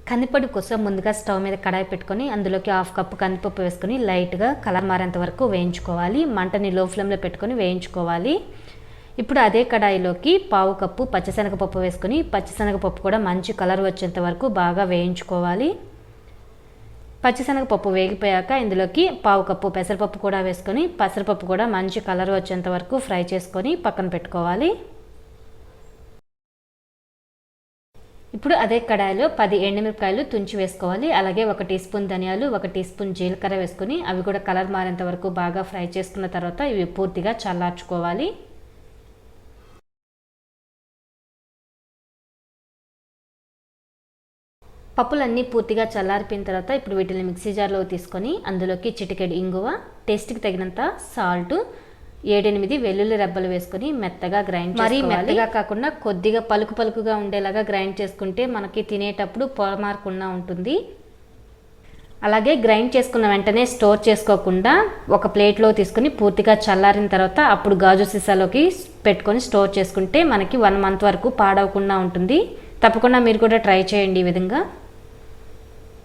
కందిపొడి కోసం ముందుగా స్టవ్ మీద కడాయి పెట్టుకొని అందులోకి 1/2 కప్పు కందిపప్పు వేసుకొని లైట్గా కలర్ మారేంత వరకు వేయించుకోవాలి. మంటని లో ఫ్లేమ్లో పెట్టుకొని వేయించుకోవాలి. ఇప్పుడు అదే కడాయిలోకి 1/2 కప్పు పచ్చిశనగపప్పు వేసుకొని పచ్చిశనగపప్పు కూడా మంచి కలర్ వచ్చేంత వరకు బాగా వేయించుకోవాలి. పచ్చిశనగపప్పు వేగిపోయాక ఇందులోకి 1/2 కప్పు పెసరపప్పు కూడా వేసుకొని పెసరపప్పు కూడా మంచి కలర్ వచ్చేంత వరకు ఫ్రై చేసుకొని పక్కన పెట్టుకోవాలి. ఇప్పుడు అదే కడాయిలో 10 ఎండుమిరపకాయలు తుంచి వేసుకోవాలి. అలాగే 1 టీ స్పూన్ ధనియాలు, 1 టీ స్పూన్ జీలకర్ర వేసుకొని అవి కూడా కలర్ మారేంత వరకు బాగా ఫ్రై చేసుకున్న తర్వాత ఇవి పూర్తిగా చల్లార్చుకోవాలి. పప్పులన్నీ పూర్తిగా చల్లారిపోయిన తర్వాత ఇప్పుడు వీటిని మిక్సీ జార్లో తీసుకొని అందులోకి చిటికెడు ఇంగువ, టేస్ట్కి తగినంత సాల్ట్, 7-8 వెల్లుల్లి రెబ్బలు వేసుకొని మెత్తగా గ్రైండ్ చేసుకోవాలి. మరి మెత్తగా కాకుండా కొద్దిగా పలుకుగా ఉండేలాగా గ్రైండ్ చేసుకుంటే మనకి తినేటప్పుడు పొరమారకుండా ఉంటుంది. అలాగే గ్రైండ్ చేసుకున్న వెంటనే స్టోర్ చేసుకోకుండా ఒక ప్లేట్లో తీసుకొని పూర్తిగా చల్లారిన తర్వాత అప్పుడు గాజు సీసాలోకి పెట్టుకొని స్టోర్ చేసుకుంటే మనకి 1 మంత్ వరకు పాడవకుండా ఉంటుంది. తప్పకుండా మీరు కూడా ట్రై చేయండి ఈ విధంగా.